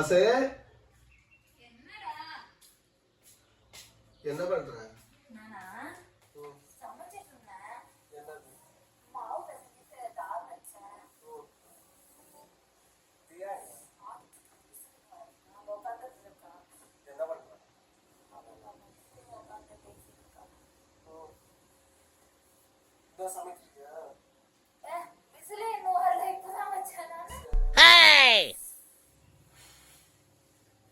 தாசே என்ன பண்ற? நானா சமைச்சிட்டு இருந்தேன். என்னது? மாவு பிசைஞ்சிட்டு தால் வச்சேன். பிரியாணி. நான் உட்காந்துட்டு இருக்கேன். என்ன பண்ற? உட்காந்து பேசிட்டு இருக்கேன். என்ன சமைக்கிறியா? விசிலே இன்னும் வரல, இப்பதான் வச்சேன் நானு.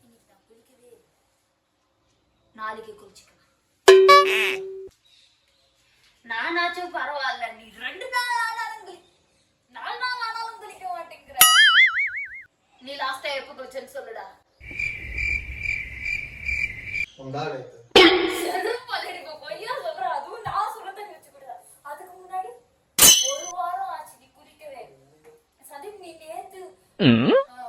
இன்னைக்கு நான் குளிக்கவே நாளைக்கு குளிச்சுக்கலாம். நானாச்சும் பரவாயில்ல, நீ 2 நாள் ஆனாலும் 4 நாள் ஆனாலும் குளிக்க மாட்டேங்கிற. நீ லாஸ்டா எப்ப குளிச்சேன்னு சொல்லுடா. பொய்யா சொல்ற, அதுவும் நான் சொல்றத வச்சுக்கூட. அதுக்கு முன்னாடி 1 வாரம் ஆச்சு நீ குளிக்கவே. சதீப், நீ நேத்து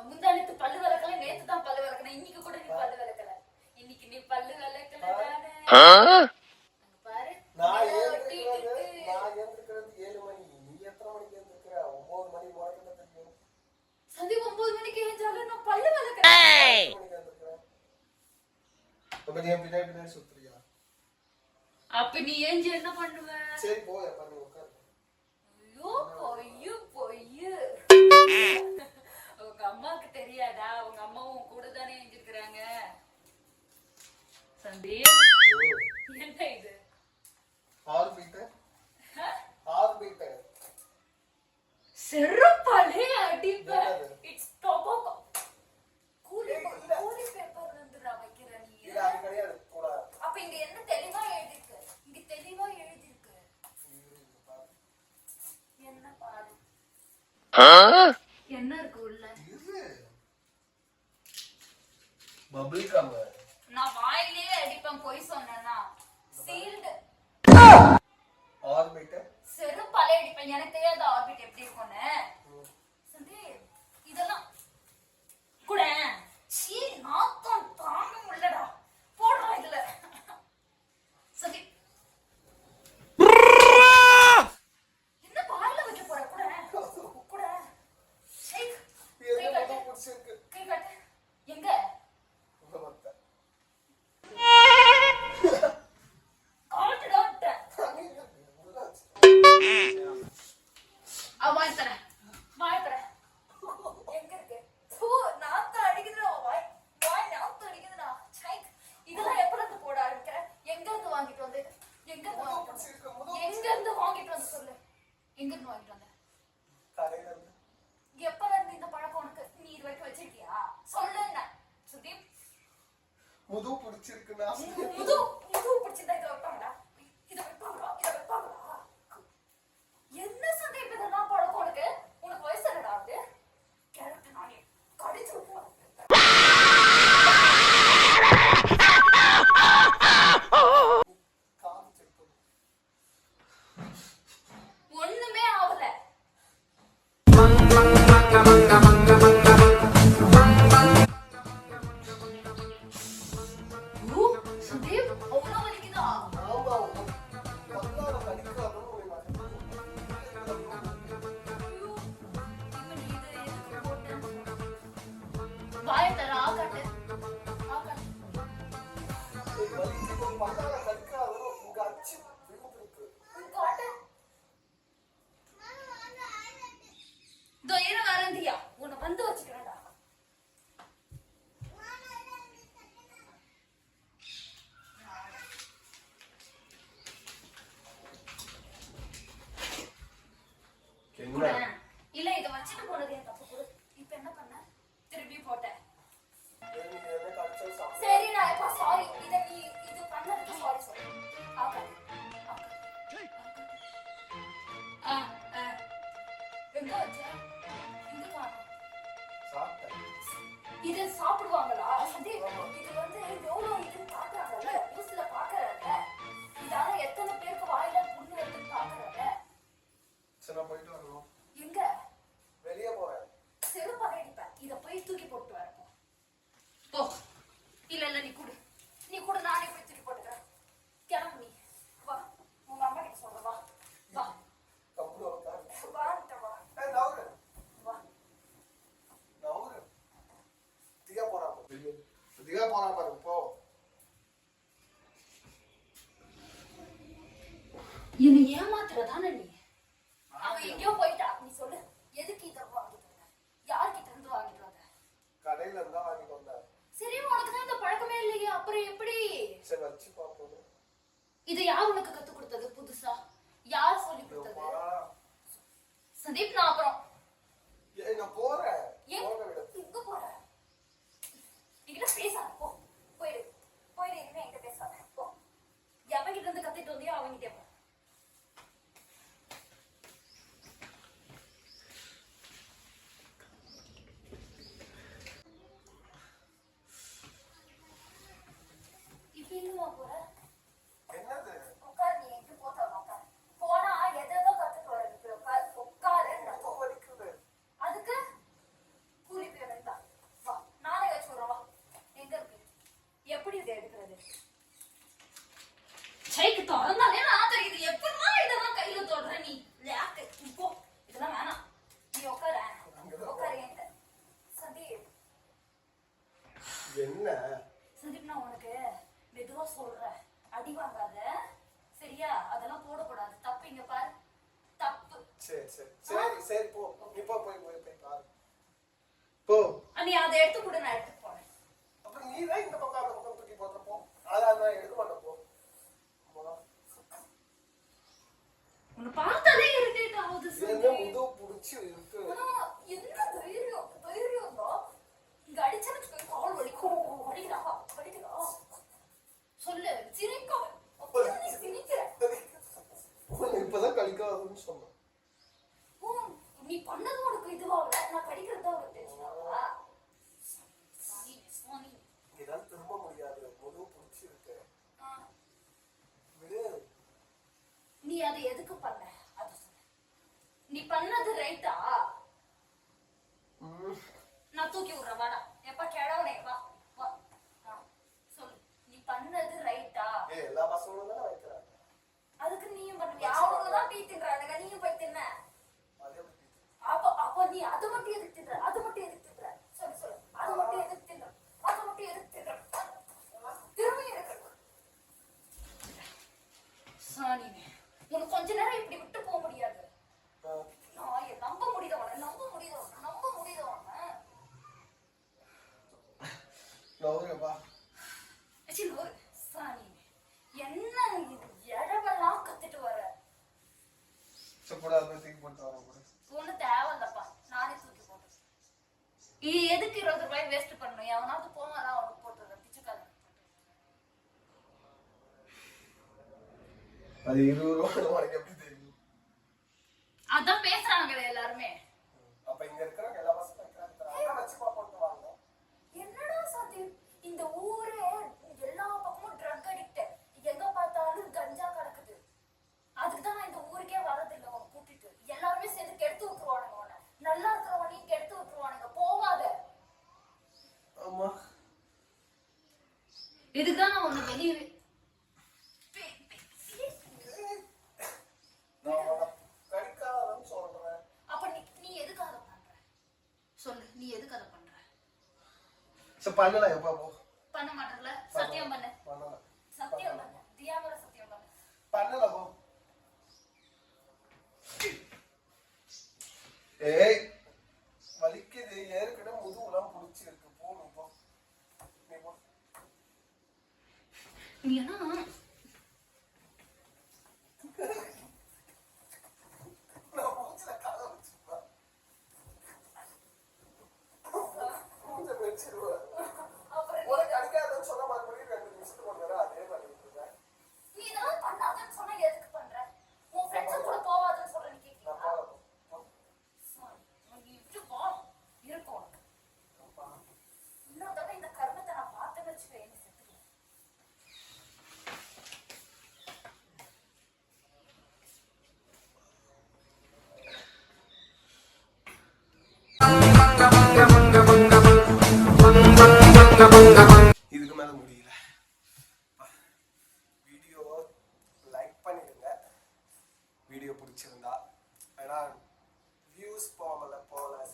முந்தானத்து பல்லு விளக்கல, நேத்து தான் பல்லு விளக்கணும். இன்னைக்கு கூட நீ பல்லு விளக்கல. இன்னைக்கு நீ பல்லு விளக்கல தானே? பாரு, நான் ஏந்திருக்கிறது 7 மணி. நீ எத்தனை மணிக்கு ஏந்திருக்கிற? 9 மணி உனக்கு என்ன தெரியும்? சதீப் 9 மணிக்கு ஏஞ்சாலும் நான் பல்லு விளக்கறேன். அப்ப நீ பின்னாடி சுத்துறியா? அப்ப நீ ஏஞ்சி என்ன பண்ணுவ? சரி போய் பண்ணி உட்காரு. ஐயோ பொய்யு பொய்யு. உங்க அம்மாக்கு தெரியாதா? உங்க அம்மாவும் கூட தானே ஏஞ்சிருக்கிறாங்க. சந்தீப், என்ன இது? ஆர்பிட் செருப்பாலே அடிப்ப. It's tobacco. கூலி பேப்பர் வந்துடா வைக்கிற நீ. இல்ல அது கிடையாது கூட. அப்ப இங்க என்ன தெளிவா எழுதிருக்கு? இங்க தெளிவா எழுதிருக்கு. என்ன பாரு. என்ன இருக்கு உள்ள? Bubble gum. நான் வாயிலேயே அடிப்பேன் போய் சொன்னேன்னா. சீல்டு ஆர்பிட் செருப்பாலே அடிப்பேன். எனக்கு தெரியாத ஆர்பிட் எப்படி இருக்கும்னு. சந்தீப், இதெல்லாம் கூட சீ நாத்தம் தாங்க முடியலடா. போடுறா இதுல. சந்தீப், என்ன வாயில வைக்க போற? கூட ஷேக். கை காட்டு. எங்க? முது பிடிச்சிருக்குன்னா முது பிடிச்சிருந்தா இதை வைப்பாங்களா? இதை வைப்பாங்களா? என்ன சந்தேகம் இதெல்லாம் பழக்கம் உனக்கு? உனக்கு வயசு என்னடா ஆகுது? கேரக்டர் நானே கடிச்சு விட்டுருவேன். ஒண்ணுமே ஆகல. சந்தீப், அவ்வளவு வலிக்குதா? வாயை தர ஆகாட்டு. வரந்தியா உன்னை வந்து வச்சுக்கிறேன்டா. இல்ல, இதை வச்சுட்டு போனது என் தப்பு. கொடு. இப்ப என்ன பண்ண? திருப்பி போட்டேன். சரி, நான் இப்ப சாரி. இது பண்ணதுக்கு சாரி சொல்லு. ஏமாத்துறதானே நீ? அவன் எங்கேயோ போயிட்டா. நீ சொல்லு, எதுக்கு இதெல்லாம் வாங்கிட்டு வந்த? யார்கிட்ட இருந்து வாங்கிட்டு வந்த? கடையில இருந்தா வாங்கிட்டு வந்தேன். சரி, உனக்கு தான் இந்த பழக்கமே இல்லையே, அப்புறம் எப்படி? சரி வச்சு பாப்போம். இது யார் உனக்கு கத்து கொடுத்தது புதுசா? யார் சொல்லி கொடுத்தது? சந்தீப், நான் அப்புறம் நான் போறேன். எங்க போற? என்கிட்ட பேசாத, போ. போயிடு போயிடு, இனிமே என்கிட்ட பேசாத, போ. எவன்கிட்ட இருந்து கத்திட்டு வந்தியோ அவன்கிட்டே போ. இப்ப எங்க போற? என்னது? உட்கார், நீ எங்க போட்ட உட்கார். போனா எதோ கத்துட்டு வர இருக்கு. உட்காரு. ரொம்ப வலிக்குது. அதுக்கு கூலி பே வேண்டாம். வா, நானே வச்சு விடுறேன், வா. எங்க இருக்கு? எப்படி இதை எடுக்கிறது? சைக்கு திறந்தாலே நான் தெரியுது. எப்படிமா இதெல்லாம் கையில தொடுற நீ? லேக்கு, நீ போ. இதெல்லாம் வேணாம். நீ உட்காரு. உட்காரு என்கிட்ட. சந்தீப், என்ன? சந்தீப், நான் உனக்கு மெதுவா சொல்றேன். அடி வாங்காத, சரியா? அதெல்லாம் போடக்கூடாது. தப்பு. இங்க பாரு, தப்பு. சரி சரி சரி சரி போ. நீ போ, போய் போய் போய் பாரு. போ. நீ அதை எடுத்து கூட நான் எடுத்து போறேன். அப்புறம் நீ தான் இந்த பக்கம் அந்த பக்கம் தூக்கி போடுற. போ. அதான் நான் எடுக்க மாட்டேன். போ. உன்னை பார்த்தாலே இரிட்டேட் ஆகுது என்ன சந்தீப். முது புடிச்சு இருக்கு. என்ன தைரியம் தைரியம் தான். இங்க அடிச்சேன்னு கால் வலிக்கும். வலிக்குதா? வலிக்குதா? சொல்லு, சிரிக்காம. அப்பதான் நீ சிரிக்கிற. இப்பதான் கழிக்காதுன்னு சொன்னேன். நீ பண்ணது உனக்கு இதுவாகல, நான் கடிக்கிறதா உனக்கு தெரிஞ்சுதாவா? Sorry sorry. இதான் திரும்ப முடியாது. முது புடிச்சு இருக்கு. விடு. நீ அதை எதுக்கு பண்ண? அது சொல்லு. நீ பண்ணது ரைட்டா? நான் தூக்கி விடுறேன், வாடா. எப்ப கேடவனே, வா வா. சொல்லு, நீ பண்ணது ரைட்டா? எல்லா பசங்களும் தானே வைக்கிறாங்க. அதுக்கு நீயும் பண்ணுவியா? அவங்க தான் டீ தின்றானுங்க, நீயும் போய் தின்ன. அதே எப்படி? அப்போ நீ அது மட்டும் எதுக்கு தின்ற? அது மட்டும் எதுக்கு தின்ற? சொல்லு சொல்லு, அது மட்டும் எதுக்கு தின்ற? அது மட்டும் எதுக்கு தின்ற? திரும்பி இருக்கு சாணி. உனக்கு கொஞ்ச நேரம் இப்படி விட்டு போக முடியாது. நான் நம்ப முடியுதவன, நம்ப முடியுதவன, நம்ப முடியுதவன. நவுரப்பா. சாணி, என்ன இது எழவெல்லாம் கத்துட்டு வர? சப்போடா தூக்கி போட்டு வர கூட. ஒண்ணு தேவையில்லப்பா, நானே தூக்கி போட்டேன். எதுக்கு 20 ரூபாய் வேஸ்ட் பண்ணணும்? எவனாவது போனாரா அவனுக்கு போட்டுறேன், பிச்சுக்காத. அது 20 ரூபாய் உனக்கு எப்படி தெரியும்? அதான் பேசுறாங்களே எல்லாருமே. அப்ப இங்க இருக்கிறவங்க எல்லா பசங்களும் வைக்கிறாங்க. வச்சு பாப்போம்னு வாங்க. என்னடா சந்தீப், இந்த ஊரே எல்லா பக்கமும் ட்ரக் அடிக்ட். எங்க பார்த்தாலும் கஞ்சா கிடக்குது. அதுக்கு தான் நான் இந்த ஊருக்கே வரதில்லை. உன்னை கூட்டிட்டு எல்லாருமே சேர்ந்து கெடுத்து விட்டுருவானுங்க. உன்னை நல்லா இருக்கிறவனையும் கெடுத்து விட்டுருவானுங்க. போவாத. ஆமா. இதுக்குதான் நான் உன்னை வெளியே கடிக்காதன்னு சொல்றேன். அப்ப நீ எதுக்கு அதை பண்ற? சொல்லு, நீ எதுக்கு அதை பண்ற? சரி பண்ணல. எப்பா போ. பண்ண மாட்டேன்ல? சத்தியம் பண்ணு. பண்ணல. சத்தியம் பண்ணு. தியாமர சத்தியம் பண்ணு. பண்ணல. போ. ஏய் வலிக்குது. ஏற்கனவே முதுகுலாம் புடிச்சு இருக்கு. போ. நீ போ. நீ போ. நீ என்ன நான் மூஞ்சில காலை வச்சுப்பேன். மூஞ்ச வச்சிருவேன். உனக்கு அடிக்காதுன்னு சொன்ன மறுபடியும் 2 நிமிஷத்துக்கு ஒரு நேரம் அதே மாதிரி இருக்குறேன். நீ இதெல்லாம் பண்ணாதன்னு சொன்னா எதுக்கு பண்ற? உன் ஃப்ரெண்ட்ஸ் கூட போவாதன்னு சொல்ற, நீ கேக்குறியா? நான் போறேன். நீ இப்படி வா, இருக்கும் உனக்கு. இன்னொரு தடவை இந்த கர்மத்தை நான் பார்த்தேன்னு வச்சுக்கோ, என்ன செத்துருவேன். இதுக்கு மேல முடியல. வீடியோ லைக் பண்ணிடுங்க. வீடியோ பிடிச்சிருந்தா. ஏன்னா வியூஸ் போகல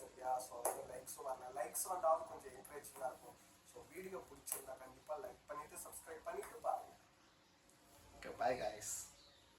சரியா? ஸோ லைக்ஸும் வரல. லைக்ஸ் வந்தாலும் கொஞ்சம் என்கரேஜிங்காக இருக்கும். ஸோ வீடியோ பிடிச்சிருந்தா கண்டிப்பாக லைக் பண்ணிட்டு சப்ஸ்கிரைப் பண்ணிட்டு பாருங்க. Okay, bye guys.